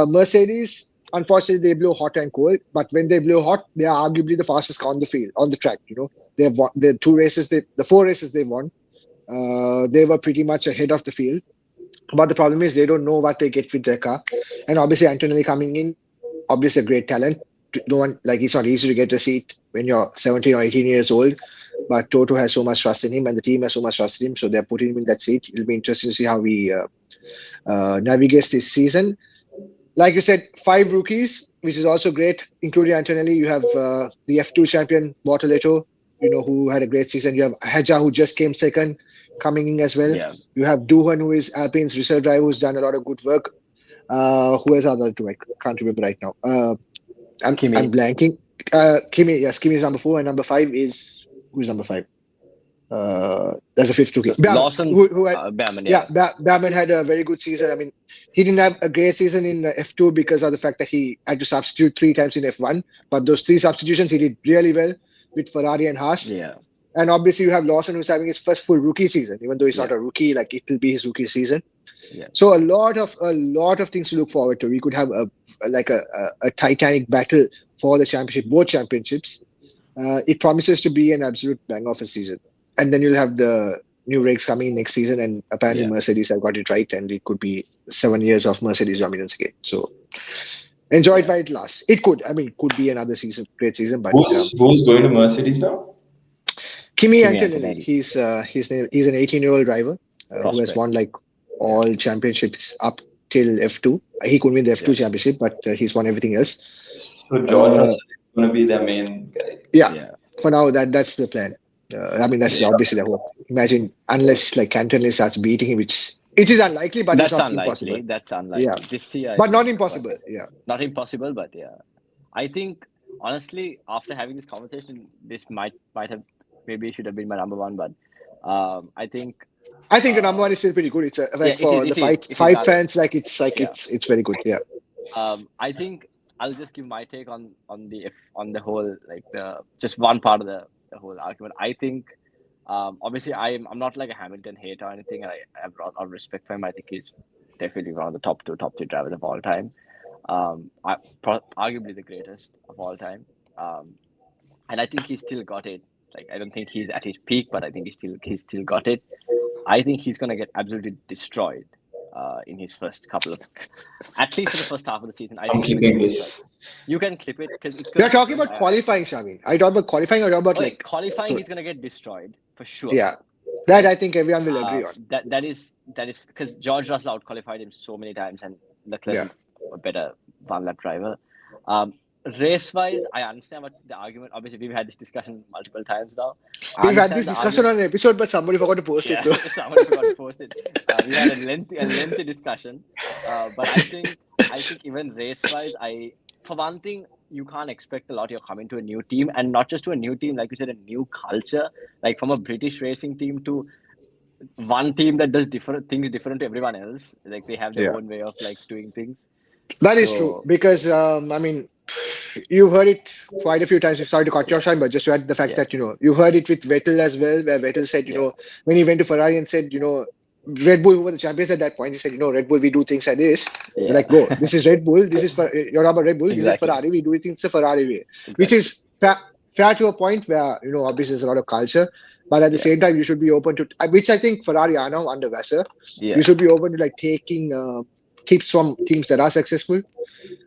Mercedes, unfortunately, they blow hot and cold. But when they blow hot, they are arguably the fastest car on the field, on the track. They've won the two races. The four races they won. They were pretty much ahead of the field. But the problem is they don't know what they get with their car. And obviously, Antonelli coming in, obviously a great talent. No one, like, it's not easy to get a seat when you're 17 or 18 years old. But Toto has so much trust in him, and the team has so much trust in him, so they're putting him in that seat. It'll be interesting to see how he navigates this season. Like you said, five rookies, which is also great, including Antonelli. You have the F2 champion Bortoleto, who had a great season. You have Hedja, who just came second, coming in as well. yeah. You have Duhan, who is Alpine's reserve driver, who's done a lot of good work. Who has other two? I can't remember right now. I'm Kimi, blanking. Kimi, yes, Kimi is number four, and number five is, who's number five? There's a fifth rookie, so Bam, Lawson's who had, Batman, yeah, yeah, Bam had a very good season. I mean, he didn't have a great season in F2 because of the fact that he had to substitute three times in F1. But those three substitutions he did really well with Ferrari and Haas. yeah, And obviously you have Lawson, who's having his first full rookie season, even though he's not yeah, a rookie. Like, it will be his rookie season. yeah, So a lot of things to look forward to. We could have a titanic battle for the championship, both championships. It promises to be an absolute bang of a season. And then you'll have the new regs coming next season, and apparently Yeah. Mercedes have got it right, and it could be 7 years of Mercedes dominance again. So enjoy it Yeah. while it lasts. It could, I mean, could be another season, great season, but Who's going to Mercedes now? Kimi Kimi Antonelli, Antonelli, he's an 18-year-old driver who has prospect. won like Yeah. all championships up till F2. He couldn't win the Yeah. F2 championship, but he's won everything else. So George Uh, Russell is going to be their main guy. yeah, Yeah. for now that's the plan. I mean, that's Yeah. obviously the hope. Imagine unless like Antonelli starts beating him, which it is unlikely, but it's That's not impossible. unlikely. That's Yeah, unlikely. This year, I but not think, but impossible. Yeah, not impossible. But yeah, I think honestly, after having this conversation, this might have maybe should have been my number one. But I think I think the number uh, one is still pretty good. It's yeah, like for the it is, it is. fight fans, like Yeah. it's very good. Yeah, I think I'll just give my take on the if on the whole like the just one part of the whole argument. I think obviously I'm not like a Hamilton hater or anything, and I have a lot of respect for him. I think he's definitely one of the top two, top three drivers of all time. Arguably the greatest of all time. Um, and I think he's still got it. Like I don't think he's at his peak, but I think he's still got it. I think he's gonna get absolutely destroyed in his first couple of, at least in the first half of the season. I I'm think he's gonna clipping get destroyed. this. You can clip it because it's we are gonna talking happen. about qualifying, Shavin. I talk about qualifying or about Okay, like, qualifying, he's gonna get destroyed for sure, yeah, that right? I think everyone will agree on. That is because George Russell out qualified him so many times, and Leclerc Yeah. is a better one lap driver. Um, Race wise, I understand what the argument. Obviously, we've had this discussion multiple times now. I We've had this understand the discussion argument. on an episode, but somebody forgot to post it. Yeah, So someone forgot to post it. We had a lengthy discussion, but I think even race wise, for one thing, you can't expect a lot. You're coming to a new team, and not just to a new team, like you said, a new culture. Like from a British racing team to one team that does different things different to everyone else. Like they have their yeah, own way of like doing things. that is true So because I mean, you've heard it quite a few times. Sorry to cut your yeah, shine, but just to add the fact yeah, that you heard it with Vettel as well, where Vettel said yeah, when he went to Ferrari and said Red Bull who were the champions at that point. He said Red Bull we do things like this. They're yeah. like, bro, this is Red Bull. This is for you're about Red Bull. This is Exactly, Ferrari. We do things the Ferrari way, which exactly. is fair to a point where obviously there's a lot of culture, but at the Yeah, same time you should be open to which I think Ferrari are now under Vassar. You yeah, should be open to like taking tips from teams that are successful.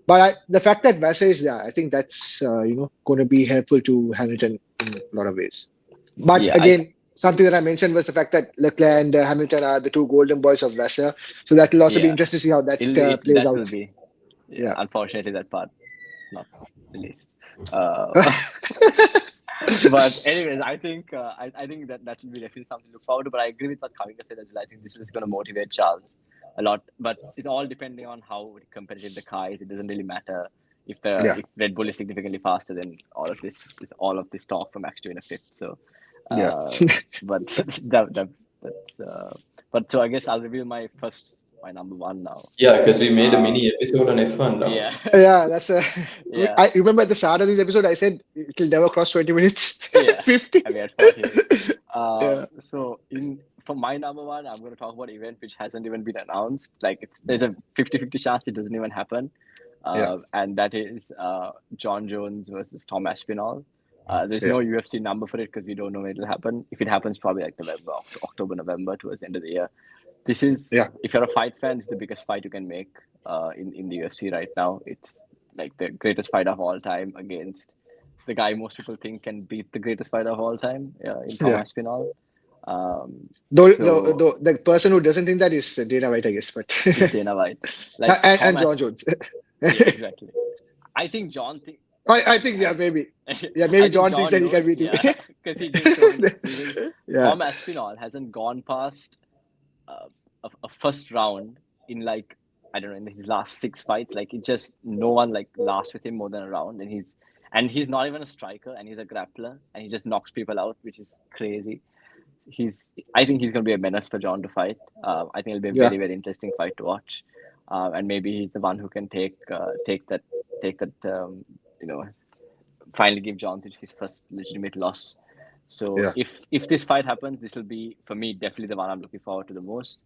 But the fact that Vassar is there, I think that's going to be helpful to Hamilton in a lot of ways. But yeah. again, something that I mentioned was the fact that Leclerc and Hamilton are the two golden boys of Vassar. So that will also be Yeah. interesting to see how that plays That will out. be, yeah. Yeah. Unfortunately, that part not released. Uh, but anyways, I think that will be definitely something to look forward to. But I agree with what Kavinka said as well. I think this is going to motivate Charles a lot. But it's all depending on how competitive the car is. It doesn't really matter Yeah. if Red Bull is significantly faster than all of this talk from actually in a fifth. So, Yeah. but that's but so I guess I'll reveal my number one now. Yeah, because we made a Uh, mini episode on F1 now. yeah, Yeah, that's a. yeah, I remember at the start of this episode, I said it'll never cross 20 minutes. yeah. 50. And we had 48. Yeah. So for my number one, I'm going to talk about an event which hasn't even been announced. Like there's a 50-50 chance it doesn't even happen. Yeah. And that is John Jones versus Tom Aspinall. There's Yeah. no UFC number for it because we don't know when it'll happen. If it happens, probably like October, November, towards the end of the year. This is, Yeah. if you're a fight fan, it's the biggest fight you can make in the UFC right now. It's like the greatest fight of all time against the guy most people think can beat the greatest fighter of all time in Tom Yeah. Aspinall. Though So the person who doesn't think that is Dana White, I guess, but is Dana White. Like and John Jones. Yeah, exactly. I think John think I think maybe maybe I think John thinks John that he can knows, beat him. yeah, because he just showed because Yeah. Tom Aspinall hasn't gone past a first round in like I don't know in his last 6 fights. Like it just no one like lasts with him more than a round, and he's not even a striker, and he's a grappler, and he just knocks people out, which is crazy. I think he's going to be a menace for John to fight. I think it'll be a Yeah. very, very interesting fight to watch. And maybe he's the one who can take that, finally give John his first legitimate loss. So Yeah. if this fight happens, this will be, for me, definitely the one I'm looking forward to the most.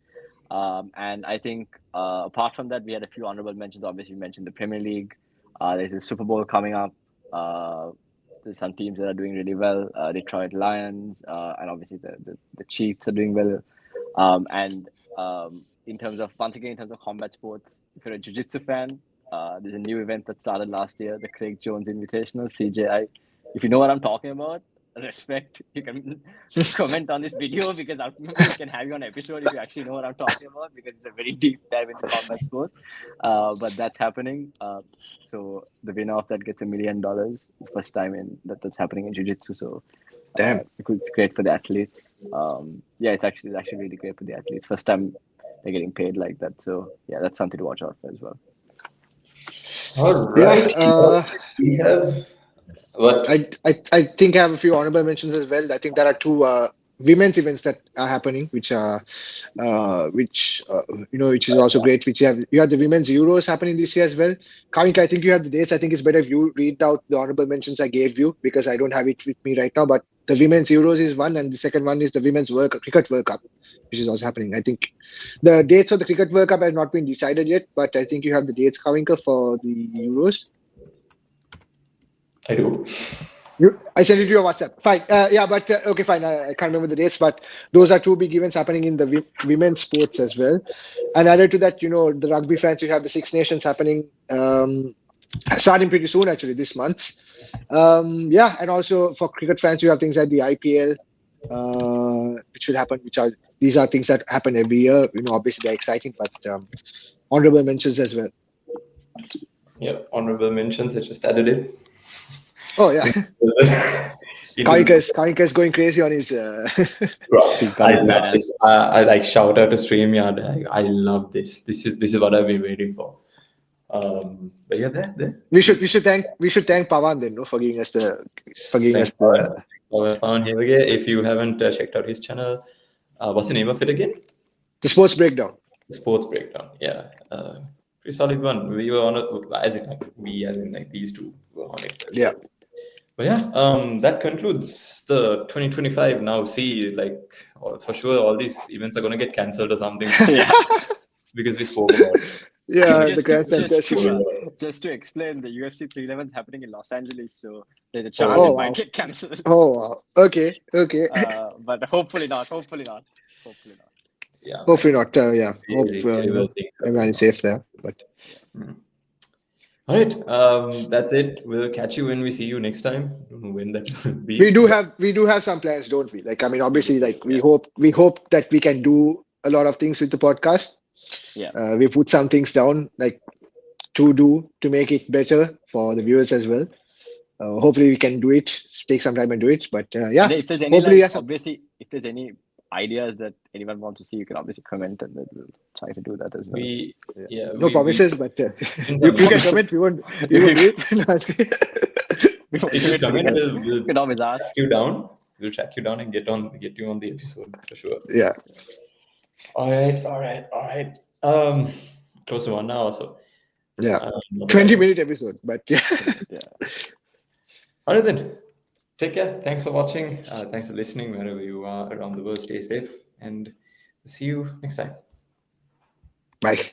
And I think apart from that, we had a few honorable mentions. Obviously, you mentioned the Premier League. There's a Super Bowl coming up. There's some teams that are doing really well. Detroit Lions, and obviously the Chiefs are doing well. And in terms of combat sports, if you're a jiu-jitsu fan, there's a new event that started last year, the Craig Jones Invitational (CJI). If you know what I'm talking about, respect. You can comment on this video because ultimately we can have you on an episode if you actually know what I'm talking about, because it's a very deep dive into combat sports. But that's happening. So the winner of that gets $1 million. First time that's happening in jiu-jitsu. So Damn. it's great for the athletes. Yeah, it's actually really great for the athletes. First time they're getting paid like that. So yeah, that's something to watch out for as well. All right. Yeah. We have what? I think I have a few honorable mentions as well. I think there are two women's events that are happening, which which is also great. Which you have the women's Euros happening this year as well. Kavinka, I think you have the dates. I think it's better if you read out the honorable mentions I gave you, because I don't have it with me right now. But the women's Euros is one, and the second one is the women's cricket World Cup, which is also happening. I think the dates of the cricket World Cup has not been decided yet, but I think you have the dates, Kavinka, for the Euros. I do. I sent it to your WhatsApp. Fine. But okay, fine. I can't remember the dates, but those are two big events happening in the women's sports as well. And added to that, the rugby fans, you have the Six Nations happening, starting pretty soon, actually, this month. And also for cricket fans, you have things like the IPL, which will happen. These are things that happen every year. Obviously they're exciting, but honorable mentions as well. Yeah, honorable mentions. I just added it. Oh yeah. Kavinka is going crazy on his. Bro, I love this. I like shout out to StreamYard. I love this. This is what I've been waiting for. But yeah, there. We should thank Pawan then, for giving us the. Pawan here again. If you haven't checked out his channel, what's the name of it again? The Sports Breakdown. The Sports Breakdown. Yeah, pretty solid one. We were on it, as in these two were on it. Yeah. But yeah, that concludes the 2025. Now, see, for sure, all these events are going to get cancelled or something. Because we spoke about it. Yeah, the Grandstand just to explain, the UFC 311 is happening in Los Angeles, so there's a chance it might get cancelled. Oh, wow. Okay. But hopefully not. Yeah. Hopefully not. Hope everyone is safe there. But. All right, that's it. We'll catch you when we see you next time. I don't know when that will be. We do have some plans, don't we? Obviously, we hope that we can do a lot of things with the podcast. Yeah. We put some things down to make it better for the viewers as well. Hopefully, we can do it. Take some time and do it. But if there's any obviously, if there's any ideas that anyone wants to see, you can obviously comment, and then we'll try to do that as well. No promises, but you can comment. We won't do it. If you comment, we'll can always ask you down. We'll track you down and get you on the episode for sure. Yeah. All right. Close to 1 hour, so. Yeah. 20-minute episode, but yeah. All right then. Take care. Thanks for watching. Thanks for listening wherever you are around the world. Stay safe and see you next time. Bye.